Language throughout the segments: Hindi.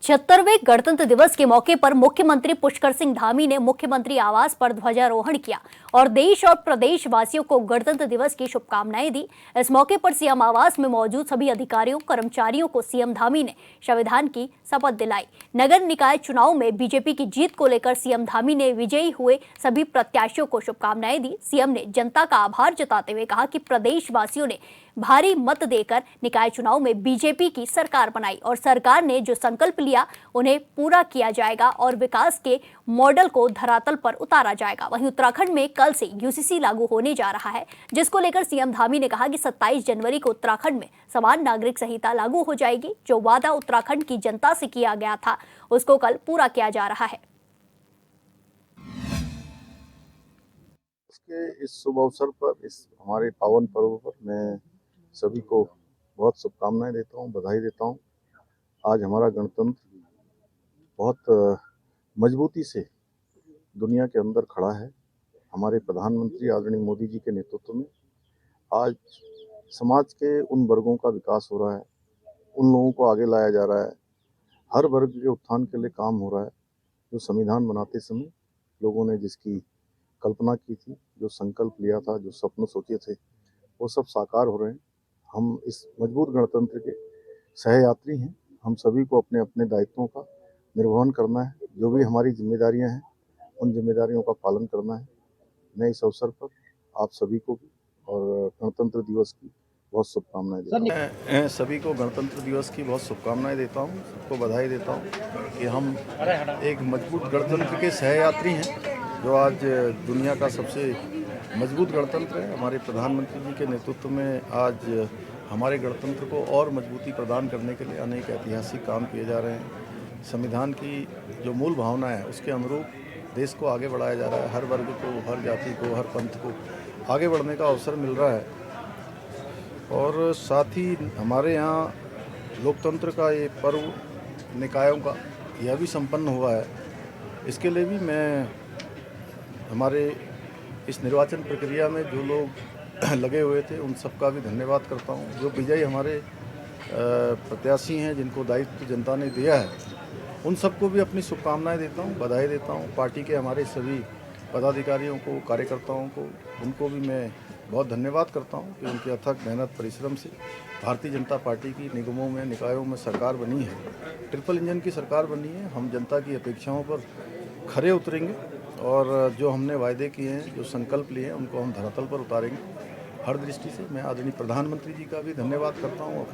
76वें गणतंत्र दिवस के मौके पर मुख्यमंत्री पुष्कर सिंह धामी ने मुख्यमंत्री आवास पर ध्वजारोहण किया और देश और प्रदेश वासियों को गणतंत्र दिवस की शुभकामनाएं दी। इस मौके पर सीएम आवास में मौजूद सभी अधिकारियों कर्मचारियों को सीएम धामी ने संविधान की शपथ दिलाई। नगर निकाय चुनाव में बीजेपी की जीत को लेकर सीएम धामी ने विजयी हुए सभी प्रत्याशियों को शुभकामनाएं दी। सीएम ने जनता का आभार जताते हुए कहा कि प्रदेशवासियों ने भारी मत देकर निकाय चुनाव में बीजेपी की सरकार बनाई और सरकार ने जो संकल्प लिया उन्हें पूरा किया जाएगा और विकास के मॉडल को धरातल पर उतारा जाएगा। वहीं उत्तराखंड में कल से यूसीसी लागू होने जा रहा है, जिसको लेकर सीएम धामी ने कहा कि 27 जनवरी को उत्तराखंड में समान नागरिक संहिता लागू हो जाएगी। जो वादा उत्तराखंड की जनता से किया गया था उसको कल पूरा किया जा रहा है। इस शुभ अवसर पर, इस हमारे पावन पर्व पर मैं सभी को बहुत शुभकामनाएं देता हूं, बधाई देता हूं। आज हमारा गणतंत्र बहुत मजबूती से दुनिया के अंदर खड़ा है। हमारे प्रधानमंत्री आदरणीय मोदी जी के नेतृत्व में आज समाज के उन वर्गों का विकास हो रहा है, उन लोगों को आगे लाया जा रहा है, हर वर्ग के उत्थान के लिए काम हो रहा है। जो संविधान बनाते समय लोगों ने जिसकी कल्पना की थी, जो संकल्प लिया था, जो सपने सोचे थे, वो सब साकार हो रहे हैं। हम इस मजबूत गणतंत्र के सहयात्री हैं। हम सभी को अपने अपने दायित्वों का निर्वहन करना है। जो भी हमारी जिम्मेदारियां हैं उन जिम्मेदारियों का पालन करना है। मैं इस अवसर पर आप सभी को भी और गणतंत्र दिवस की बहुत शुभकामनाएं देता हूँ। मैं सभी को गणतंत्र दिवस की बहुत शुभकामनाएं देता हूँ, सबको बधाई देता हूँ कि हम एक मजबूत गणतंत्र के सहयात्री हैं। जो आज दुनिया का सबसे मजबूत गणतंत्र है। हमारे प्रधानमंत्री जी के नेतृत्व में आज हमारे गणतंत्र को और मजबूती प्रदान करने के लिए अनेक ऐतिहासिक काम किए जा रहे हैं। संविधान की जो मूल भावना है उसके अनुरूप देश को आगे बढ़ाया जा रहा है। हर वर्ग को, हर जाति को, हर पंथ को आगे बढ़ने का अवसर मिल रहा है। और साथ ही हमारे यहाँ लोकतंत्र का ये पर्व निकायों का यह भी संपन्न हुआ है। इसके लिए भी मैं हमारे इस निर्वाचन प्रक्रिया में जो लोग लगे हुए थे उन सबका भी धन्यवाद करता हूँ। जो विजयी हमारे प्रत्याशी हैं, जिनको दायित्व जनता ने दिया है, उन सबको भी अपनी शुभकामनाएं देता हूँ, बधाई देता हूँ। पार्टी के हमारे सभी पदाधिकारियों को, कार्यकर्ताओं को, उनको भी मैं बहुत धन्यवाद करता हूँ कि उनके अथक मेहनत परिश्रम से भारतीय जनता पार्टी की निगमों में, निकायों में सरकार बनी है। ट्रिपल इंजन की सरकार बनी है। हम जनता की अपेक्षाओं पर खरे उतरेंगे और जो हमने वायदे किए हैं, जो संकल्प लिए हैं, उनको हम धरातल पर उतारेंगे। हर दृष्टि से मैं आदरणीय प्रधानमंत्री जी का भी धन्यवाद करता हूँ,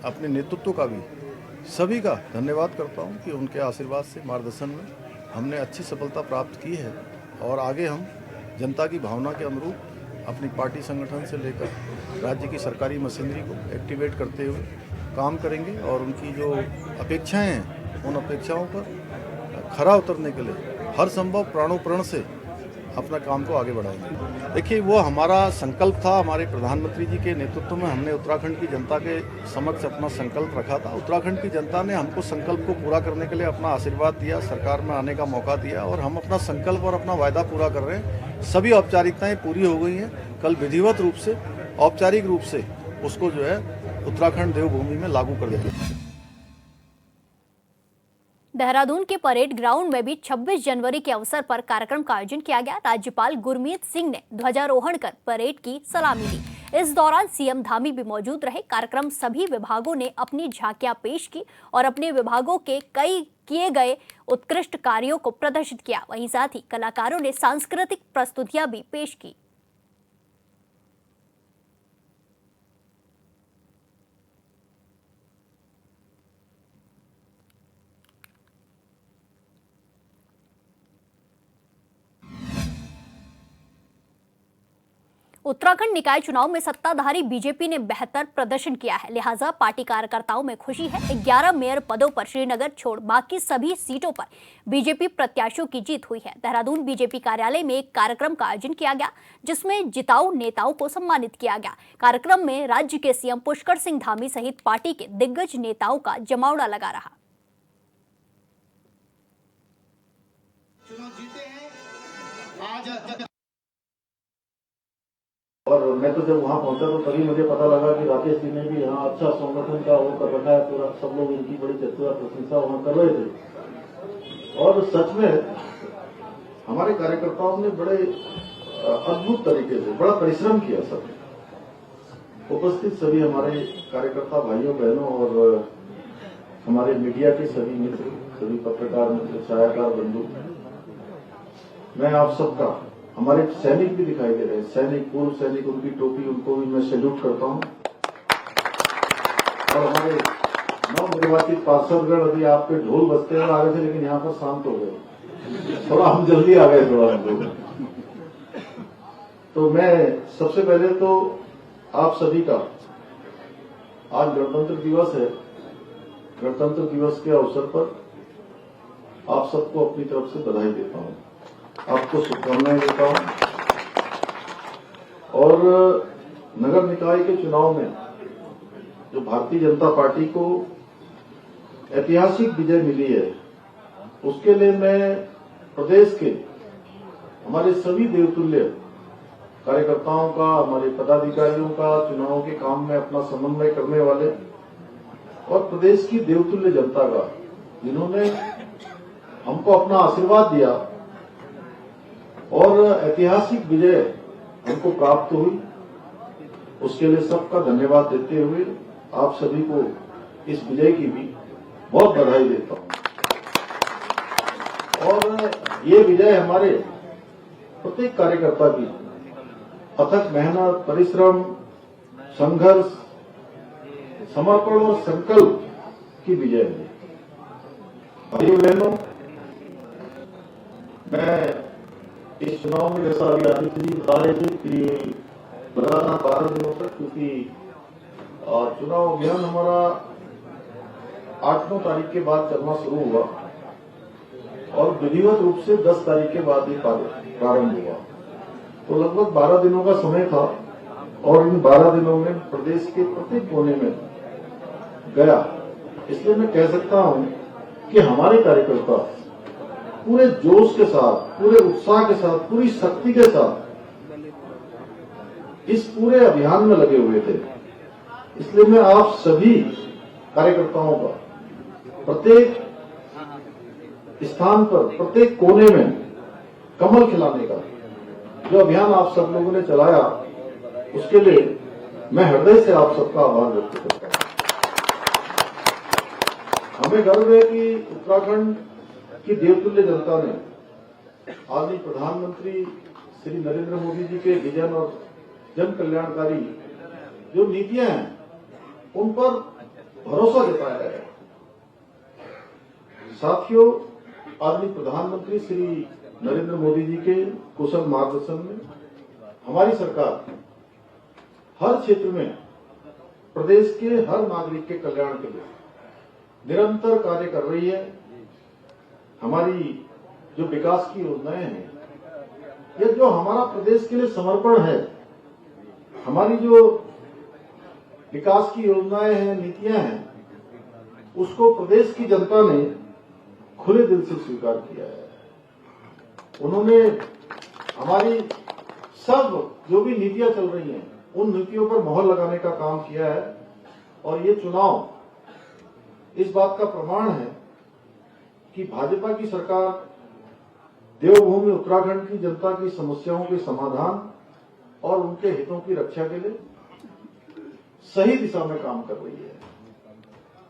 अपने नेतृत्व का भी, सभी का धन्यवाद करता हूँ कि उनके आशीर्वाद से, मार्गदर्शन में हमने अच्छी सफलता प्राप्त की है। और आगे हम जनता की भावना के अनुरूप अपनी पार्टी संगठन से लेकर राज्य की सरकारी मशीनरी को एक्टिवेट करते हुए काम करेंगे और उनकी जो अपेक्षाएं हैं उन अपेक्षाओं पर खरा उतरने के लिए हर संभव प्राणोपण से अपना काम को आगे बढ़ाएंगे। देखिए, वो हमारा संकल्प था। हमारे प्रधानमंत्री जी के नेतृत्व में हमने उत्तराखंड की जनता के समक्ष अपना संकल्प रखा था। उत्तराखंड की जनता ने हमको संकल्प को पूरा करने के लिए अपना आशीर्वाद दिया, सरकार में आने का मौका दिया और हम अपना संकल्प और अपना वायदा पूरा कर रहे हैं। सभी औपचारिकताएं पूरी हो गई हैं। कल विधिवत रूप से, औपचारिक रूप से उसको जो है उत्तराखंड देवभूमि में लागू कर दिया। देहरादून के परेड ग्राउंड में भी 26 जनवरी के अवसर पर कार्यक्रम का आयोजन किया गया। राज्यपाल गुरमीत सिंह ने ध्वजारोहण कर परेड की सलामी ली। इस दौरान सीएम धामी भी मौजूद रहे। कार्यक्रम सभी विभागों ने अपनी झांकियां पेश की और अपने विभागों के कई किए गए उत्कृष्ट कार्यों को प्रदर्शित किया। वहीं साथ ही कलाकारों ने सांस्कृतिक प्रस्तुतियां भी पेश की। उत्तराखंड निकाय चुनाव में सत्ताधारी बीजेपी ने बेहतर प्रदर्शन किया है, लिहाजा पार्टी कार्यकर्ताओं में खुशी है। 11 मेयर पदों पर श्रीनगर छोड़ बाकी सभी सीटों पर बीजेपी प्रत्याशियों की जीत हुई है। देहरादून बीजेपी कार्यालय में एक कार्यक्रम का आयोजन किया गया, जिसमें जिताऊ नेताओं को सम्मानित किया गया। कार्यक्रम में राज्य के सीएम पुष्कर सिंह धामी सहित पार्टी के दिग्गज नेताओं का जमावड़ा लगा रहा। और मैं तो जब वहां पहुंचा तो तभी मुझे पता लगा कि राकेश जी ने भी यहाँ अच्छा संगठन का वो कर रखा है पूरा, सब लोग इनकी बड़ी चर्चा प्रशंसा वहां कर रहे थे। और सच में हमारे कार्यकर्ताओं ने बड़े अद्भुत तरीके से बड़ा परिश्रम किया। सब उपस्थित सभी हमारे कार्यकर्ता भाइयों बहनों और हमारे मीडिया के सभी मित्र, सभी पत्रकार मित्र, छायाकार बंधु, मैं आप सबका, हमारे सैनिक भी दिखाई दे रहे हैं, सैनिक, पूर्व सैनिक, उनकी टोपी, उनको भी मैं सैल्यूट करता हूं। और हमारे नवनिर्वाचित पार्षदगण, अभी आप पे ढोल बजते हुए आ रहे थे लेकिन यहाँ पर शांत हो गए, थोड़ा हम जल्दी आ गए थोड़ा हम लोग। तो मैं सबसे पहले तो आप सभी का, आज गणतंत्र दिवस है, गणतंत्र दिवस के अवसर पर आप सबको अपनी तरफ से बधाई देता हूं, आपको शुभकामनाएं देता हूं। और नगर निकाय के चुनाव में जो भारतीय जनता पार्टी को ऐतिहासिक विजय मिली है, उसके लिए मैं प्रदेश के हमारे सभी देवतुल्य कार्यकर्ताओं का, हमारे पदाधिकारियों का, चुनाव के काम में अपना समन्वय करने वाले और प्रदेश की देवतुल्य जनता का, जिन्होंने हमको अपना आशीर्वाद दिया और ऐतिहासिक विजय हमको प्राप्त हुई, उसके लिए सबका धन्यवाद देते हुए आप सभी को इस विजय की भी बहुत बधाई देता हूं। और ये विजय हमारे प्रत्येक कार्यकर्ता की अथक मेहनत, परिश्रम, संघर्ष, समर्पण और संकल्प की विजय है। भाइयों बहनों, मैं इस चुनाव में, जैसा अभी आदित्य जी बता रहे थे कि लगातार 12 दिनों तक, क्योंकि चुनाव अभियान हमारा 8-9 तारीख के बाद चलना शुरू हुआ और विधिवत रूप से 10 तारीख के बाद ही प्रारंभ हुआ। तो लगभग 12 दिनों का समय था और इन 12 दिनों में प्रदेश के प्रत्येक कोने में गया। इसलिए मैं कह सकता हूं कि हमारे कार्यकर्ता पूरे जोश के साथ, पूरे उत्साह के साथ, पूरी शक्ति के साथ इस पूरे अभियान में लगे हुए थे। इसलिए मैं आप सभी कार्यकर्ताओं का प्रत्येक स्थान पर, प्रत्येक कोने में कमल खिलाने का जो अभियान आप सब लोगों ने चलाया, उसके लिए मैं हृदय से आप सबका आभार व्यक्त करता हूं। हमें गर्व है कि उत्तराखंड की देवतुल्य जनता ने आदरणीय प्रधानमंत्री श्री नरेंद्र मोदी जी के विजन और जन कल्याणकारी जो नीतियां हैं, उन पर भरोसा जताया है। साथियों, आदरणीय प्रधानमंत्री श्री नरेंद्र मोदी जी के कुशल मार्गदर्शन में हमारी सरकार हर क्षेत्र में प्रदेश के हर नागरिक के कल्याण के लिए निरंतर कार्य कर रही है। हमारी जो विकास की योजनाएं हैं, ये जो हमारा प्रदेश के लिए समर्पण है, हमारी जो विकास की योजनाएं हैं, नीतियां हैं, उसको प्रदेश की जनता ने खुले दिल से स्वीकार किया है। उन्होंने हमारी सब जो भी नीतियां चल रही हैं, उन नीतियों पर मोहर लगाने का काम किया है। और ये चुनाव इस बात का प्रमाण है कि भाजपा की सरकार देवभूमि उत्तराखंड की जनता की समस्याओं के समाधान और उनके हितों की रक्षा के लिए सही दिशा में काम कर रही है।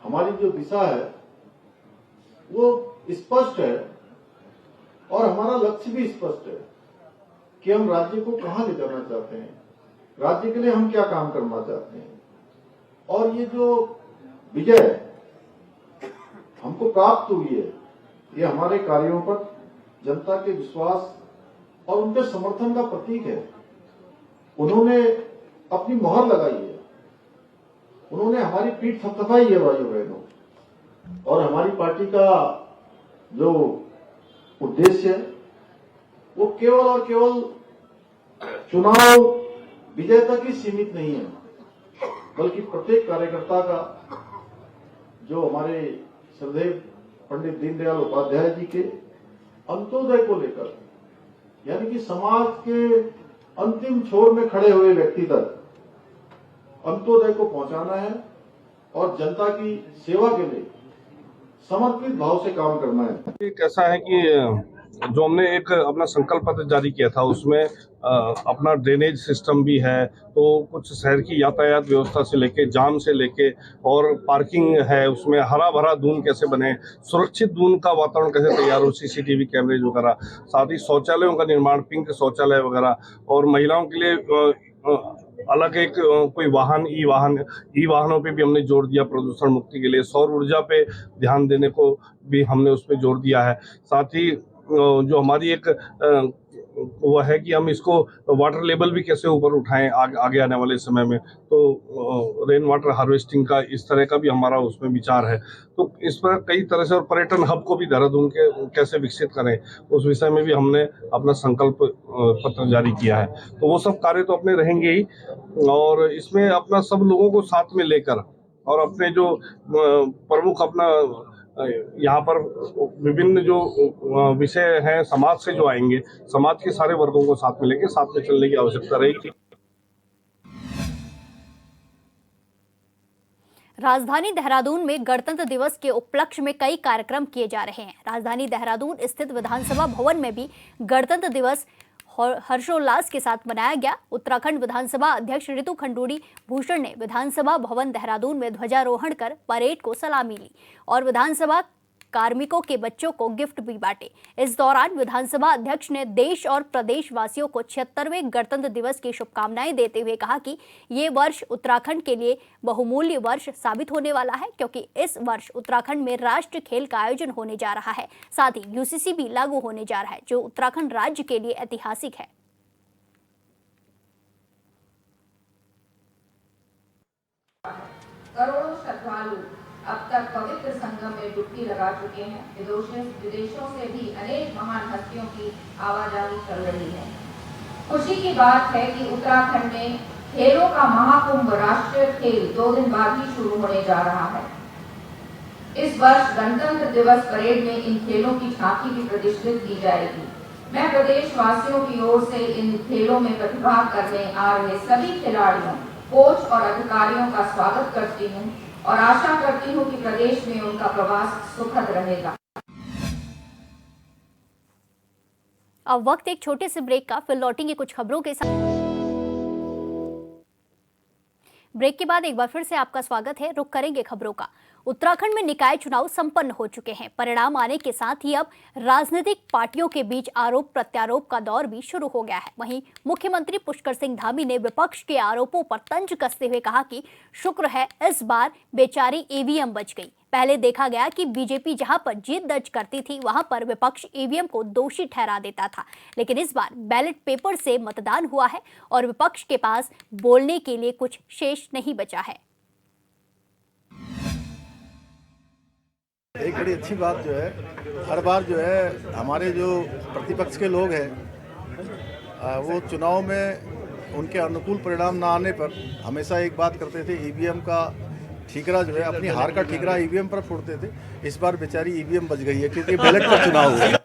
हमारी जो दिशा है वो स्पष्ट है और हमारा लक्ष्य भी स्पष्ट है कि हम राज्य को कहां ले जाना चाहते हैं, राज्य के लिए हम क्या काम करना चाहते हैं। और ये जो विजय हमको प्राप्त हुई है, ये हमारे कार्यों पर जनता के विश्वास और उनके समर्थन का प्रतीक है। उन्होंने अपनी मोहर लगाई है, उन्होंने हमारी पीठ थपथपाई है भाइयों बहनों। और हमारी पार्टी का जो उद्देश्य है वो केवल और केवल चुनाव विजय तक ही सीमित नहीं है, बल्कि प्रत्येक कार्यकर्ता का, जो हमारे श्रद्धेय पंडित दीनदयाल उपाध्याय जी के अंत्योदय को लेकर, यानी कि समाज के अंतिम छोर में खड़े हुए व्यक्ति तक अंत्योदय को पहुंचाना है और जनता की सेवा के लिए समर्पित भाव से काम करना है। एक ऐसा है कि जो हमने एक अपना संकल्प पत्र जारी किया था उसमें अपना ड्रेनेज सिस्टम भी है, तो कुछ शहर की यातायात व्यवस्था से लेके जाम से लेके और पार्किंग है, उसमें हरा भरा दून कैसे बने, सुरक्षित दून का वातावरण कैसे तैयार हो, सीसीटीवी कैमरेज वगैरह, साथ ही शौचालयों का निर्माण, पिंक शौचालय वगैरह, और महिलाओं के लिए अलग एक कोई वाहन ई वाहनों पे भी हमने जोर दिया प्रदूषण मुक्ति के लिए। सौर ऊर्जा पे ध्यान देने को भी हमने उस पर जोर दिया है। साथ ही जो हमारी एक वो है कि हम इसको वाटर लेवल भी कैसे ऊपर उठाएं आगे आने वाले समय में, तो रेन वाटर हार्वेस्टिंग का इस तरह का भी हमारा उसमें विचार है। तो इस पर कई तरह से, और पर्यटन हब को भी देहरादून के कैसे विकसित करें उस विषय में भी हमने अपना संकल्प पत्र जारी किया है। तो वो सब कार्य तो अपने रहेंगे ही, और इसमें अपना सब लोगों को साथ में लेकर और अपने जो प्रमुख अपना यहाँ पर विभिन्न जो विषय हैं समाज से जो आएंगे, समाज के सारे वर्गों को साथ में लेके साथ में चलने की आवश्यकता रहेगी। राजधानी देहरादून में गणतंत्र दिवस के उपलक्ष्य में कई कार्यक्रम किए जा रहे हैं। राजधानी देहरादून स्थित विधानसभा भवन में भी गणतंत्र दिवस हर्षोल्लास के साथ मनाया गया। उत्तराखंड विधानसभा अध्यक्ष ऋतु खंडूड़ी भूषण ने विधानसभा भवन देहरादून में ध्वजारोहण कर परेड को सलामी ली और विधानसभा कार्मिकों के बच्चों को गिफ्ट भी बांटे। इस दौरान विधानसभा अध्यक्ष ने देश और प्रदेश वासियों को 76वें गणतंत्र दिवस की शुभकामनाएं देते हुए कहा कि ये वर्ष उत्तराखंड के लिए बहुमूल्य वर्ष साबित होने वाला है, क्योंकि इस वर्ष उत्तराखंड में राष्ट्रीय खेल का आयोजन होने जा रहा है। साथ ही यूसीसी भी लागू होने जा रहा है, जो उत्तराखंड राज्य के लिए ऐतिहासिक है। करोड़ों श्रद्धालु अब तक पवित्र संगम में डुबकी लगा चुके हैं। विदेशों से भी अनेक महान हस्तियों की आवाजाही चल रही है। खुशी की बात है कि उत्तराखंड में खेलों का महाकुंभ राष्ट्रीय खेल 2 दिन बाद ही शुरू होने जा रहा है। इस वर्ष गणतंत्र दिवस परेड में इन खेलों की झांकी भी प्रदर्शित की जाएगी। मैं प्रदेशवासियों की ओर से इन खेलों में प्रतिभाग करने आ रहे सभी खिलाड़ियों, कोच और अधिकारियों का स्वागत करती हूँ और आशा करती हूँ कि प्रदेश में उनका प्रवास सुखद रहेगा। अब वक्त एक छोटे से ब्रेक का, फिर लौटेंगे कुछ खबरों के साथ। ब्रेक के बाद एक बार फिर से आपका स्वागत है। रुक करेंगे खबरों का। उत्तराखंड में निकाय चुनाव संपन्न हो चुके हैं। परिणाम आने के साथ ही अब राजनीतिक पार्टियों के बीच आरोप प्रत्यारोप का दौर भी शुरू हो गया है। वहीं मुख्यमंत्री पुष्कर सिंह धामी ने विपक्ष के आरोपों पर तंज कसते हुए कहा कि शुक्र है इस बार बेचारी ईवीएम बच गई। पहले देखा गया कि बीजेपी जहां पर जीत दर्ज करती थी वहां पर विपक्ष ईवीएम को दोषी ठहरा देता था, लेकिन इस बार बैलेट पेपर से मतदान हुआ है और विपक्ष के पास बोलने के लिए कुछ शेष नहीं बचा है। एक बड़ी अच्छी बात जो है, हर बार जो है हमारे जो प्रतिपक्ष के लोग हैं वो चुनाव में उनके अनुकूल परिणाम ना आने पर हमेशा एक बात करते थे, ईवीएम का ठीकरा जो है, अपनी हार का ठीकरा ईवीएम पर फोड़ते थे। इस बार बेचारी ईवीएम बच गई है क्योंकि बैलेट का चुनाव हुआ है।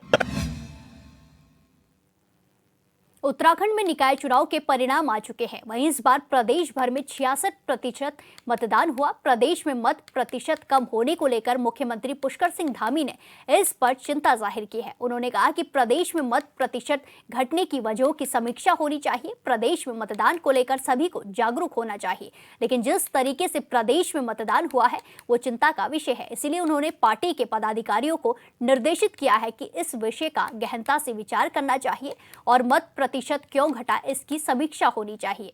उत्तराखंड में निकाय चुनाव के परिणाम आ चुके हैं। वहीं इस बार प्रदेश भर में 66% मतदान हुआ। प्रदेश में मत प्रतिशत कम होने को लेकर मुख्यमंत्री पुष्कर सिंह धामी ने इस पर चिंता जाहिर की है। उन्होंने कहा कि प्रदेश में मत प्रतिशत घटने की वजहों की समीक्षा होनी चाहिए। प्रदेश में मतदान को लेकर सभी को जागरूक होना चाहिए, लेकिन जिस तरीके से प्रदेश में मतदान हुआ है वो चिंता का विषय है। इसीलिए उन्होंने पार्टी के पदाधिकारियों को निर्देशित किया है कि इस विषय का गहनता से विचार करना चाहिए और मत प्रतिशत क्यों घटा इसकी समीक्षा होनी चाहिए।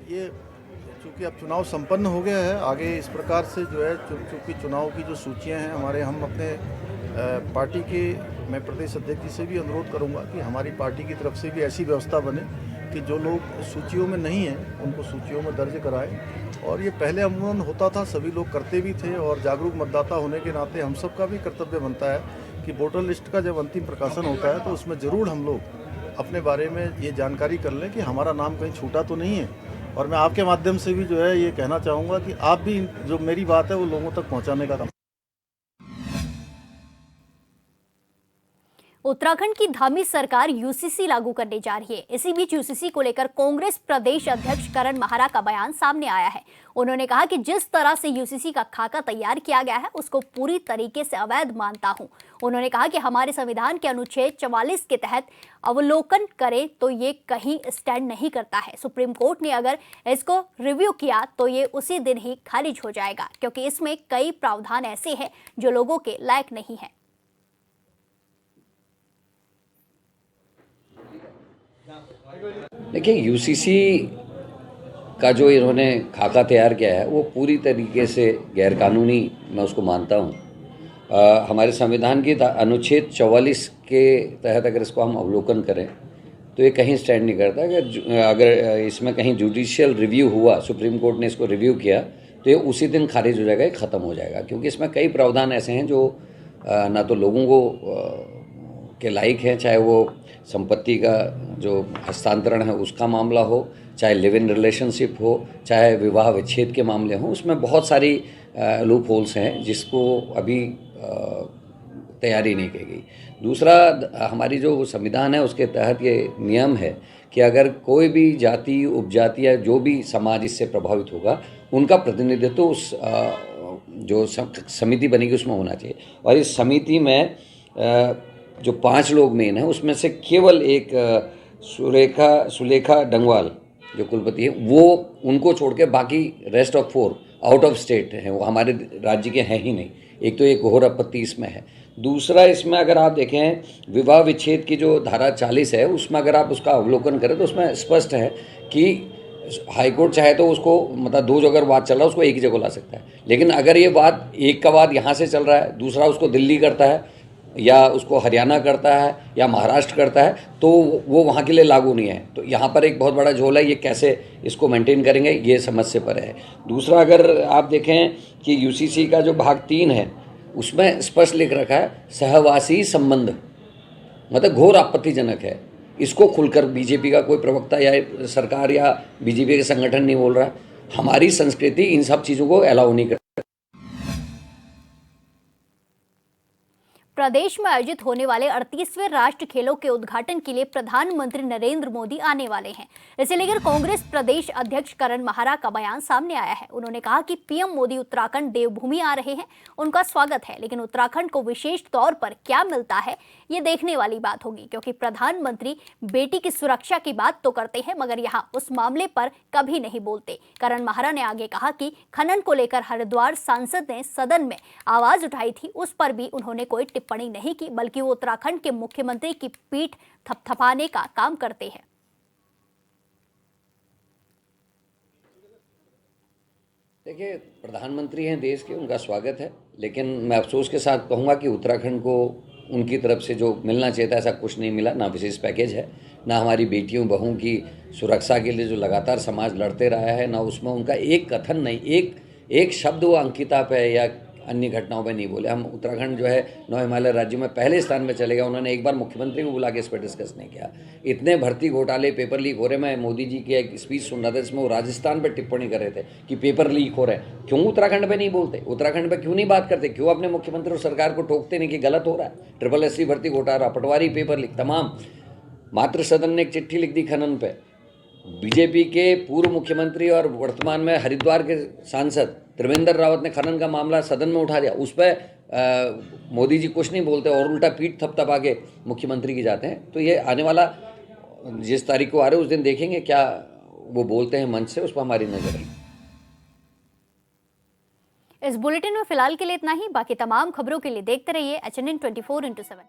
ये चूंकि अब चुनाव संपन्न हो गया है, आगे इस प्रकार से जो है चूंकि चुनाव की जो सूचियां हैं हमारे, हम अपने पार्टी के, मैं प्रदेश अध्यक्ष जी से भी अनुरोध करूंगा कि हमारी पार्टी की तरफ से भी ऐसी व्यवस्था बने कि जो लोग सूचियों में नहीं हैं उनको सूचियों में दर्ज कराएं। और ये पहले अमूमन होता था, सभी लोग करते भी थे, और जागरूक मतदाता होने के नाते हम सब का भी कर्तव्य बनता है कि वोटर लिस्ट का जब अंतिम प्रकाशन होता है तो उसमें ज़रूर हम लोग अपने बारे में ये जानकारी कर लें कि हमारा नाम कहीं छूटा तो नहीं है। और मैं आपके माध्यम से भी जो है ये कहना चाहूँगा कि आप भी जो मेरी बात है वो लोगों तक पहुँचाने का काम। उत्तराखंड की धामी सरकार यूसीसी लागू करने जा रही है। इसी बीच यूसीसी को लेकर कांग्रेस प्रदेश अध्यक्ष करण माहरा का बयान सामने आया है। उन्होंने कहा कि जिस तरह से यूसीसी का खाका तैयार किया गया है उसको पूरी तरीके से अवैध मानता हूं। उन्होंने कहा कि हमारे संविधान के अनुच्छेद 44 के तहत अवलोकन करें तो ये कहीं स्टैंड नहीं करता है। सुप्रीम कोर्ट ने अगर इसको रिव्यू किया तो ये उसी दिन ही खारिज हो जाएगा, क्योंकि इसमें कई प्रावधान ऐसे हैं जो लोगों के लायक नहीं है। देखिए, यूसीसी का जो इन्होंने खाका तैयार किया है वो पूरी तरीके से गैरकानूनी मैं उसको मानता हूँ। हमारे संविधान की अनुच्छेद 44 के तहत अगर इसको हम अवलोकन करें तो ये कहीं स्टैंड नहीं करता कि अगर इसमें कहीं जुडिशियल रिव्यू हुआ, सुप्रीम कोर्ट ने इसको रिव्यू किया तो ये उसी दिन खारिज हो जाएगा, ये ख़त्म हो जाएगा, क्योंकि इसमें कई प्रावधान ऐसे हैं जो ना तो लोगों को के लायक हैं, चाहे वो संपत्ति का जो हस्तांतरण है उसका मामला हो, चाहे लिव इन रिलेशनशिप हो, चाहे विवाह विच्छेद के मामले हों, उसमें बहुत सारी लूप होल्स हैं जिसको अभी तैयारी नहीं की गई। दूसरा, हमारी जो संविधान है उसके तहत ये नियम है कि अगर कोई भी जाति, उपजाति या जो भी समाज इससे प्रभावित होगा उनका प्रतिनिधित्व उस जो समिति बनेगी उसमें होना चाहिए। और इस समिति में जो 5 लोग मेन हैं उसमें से केवल एक सुलेखा डंगवाल जो कुलपति है वो, उनको छोड़ के बाकी rest of 4 out of state हैं, वो हमारे राज्य के हैं ही नहीं। एक तो एक घोर आपत्ति इसमें है। दूसरा, इसमें अगर आप देखें विवाह विच्छेद की जो धारा 40 है उसमें अगर आप उसका अवलोकन करें तो उसमें स्पष्ट है कि हाईकोर्ट चाहे तो उसको मतलब 2 जगह वाद चल रहा है उसको एक ही जगह ला सकता है, लेकिन अगर ये वाद एक का वाद यहाँ से चल रहा है, दूसरा उसको दिल्ली करता है या उसको हरियाणा करता है या महाराष्ट्र करता है तो वो वहाँ के लिए लागू नहीं है। तो यहाँ पर एक बहुत बड़ा झोल है, ये कैसे इसको मेंटेन करेंगे ये समझ से परे है। दूसरा, अगर आप देखें कि यूसीसी का जो भाग 3 है उसमें स्पष्ट लिख रखा है सहवासी संबंध, मतलब घोर आपत्तिजनक है। इसको खुलकर बीजेपी का कोई प्रवक्ता या सरकार या बीजेपी के संगठन नहीं बोल रहा है। हमारी संस्कृति इन सब चीज़ों को अलाउ नहीं करती। प्रदेश में आयोजित होने वाले 38वें राष्ट्रीय खेलों के उद्घाटन के लिए प्रधानमंत्री नरेंद्र मोदी आने वाले हैं। इसे लेकर कांग्रेस प्रदेश अध्यक्ष करण माहरा का बयान सामने आया है। उन्होंने कहा कि पीएम मोदी उत्तराखंड देवभूमि आ रहे हैं, उनका स्वागत है, लेकिन उत्तराखंड को विशेष तौर पर क्या मिलता है ये देखने वाली बात होगी, क्योंकि प्रधानमंत्री बेटी की सुरक्षा की बात तो करते हैं मगर यहाँ उस मामले पर कभी नहीं बोलते। करण माहरा ने आगे कहा कि खनन को लेकर हरिद्वार सांसद ने सदन में आवाज उठाई थी, उस पर भी उन्होंने कोई टिप्पणी नहीं की, बल्कि वो उत्तराखंड के मुख्यमंत्री की पीठ थपथपाने का काम करते हैं। देखिए, प्रधानमंत्री हैं देश के, उनका स्वागत है, लेकिन मैं अफसोस के साथ कहूँगा कि उत्तराखंड को उनकी तरफ से जो मिलना चाहिए था ऐसा कुछ नहीं मिला। ना विशेष पैकेज है, ना हमारी बेटियों बहू की सुरक्षा के लिए जो लगातार समाज लड़ते रहा है, ना उसमें उनका एक कथन नहीं, एक शब्द वो अंकिता पे या अन्य घटनाओं पे नहीं बोले। हम उत्तराखंड जो है 9 हिमालय राज्यों में पहले स्थान पे चले गए। उन्होंने एक बार मुख्यमंत्री को बुला के इस पर डिस्कस नहीं किया। इतने भर्ती घोटाले, पेपर लीक हो रहे। मैं मोदी जी की एक स्पीच सुन रहा था जिसमें वो राजस्थान पर टिप्पणी कर रहे थे कि पेपर लीक हो रहे हैं। क्यों उत्तराखंड पे नहीं बोलते? उत्तराखंड पे क्यों नहीं बात करते? क्यों अपने मुख्यमंत्री और सरकार को टोकते नहीं कि गलत हो रहा है? SSC भर्ती घोटाला, पटवारी, पेपर लीक, तमाम। मातृ सदन ने एक चिट्ठी लिख दी खनन पे। बीजेपी के पूर्व मुख्यमंत्री और वर्तमान में हरिद्वार के सांसद त्रिवेंद्र रावत ने खनन का मामला सदन में उठा दिया। उस पर मोदी जी कुछ नहीं बोलते और उल्टा पीठ थपथपा के मुख्यमंत्री की जाते हैं। तो ये आने वाला जिस तारीख को आ रहे उस दिन देखेंगे क्या वो बोलते हैं मंच से, उस पर हमारी नजर है। इस बुलेटिन में फिलहाल के लिए इतना ही। बाकी तमाम खबरों के लिए देखते रहिए HNN 24/7।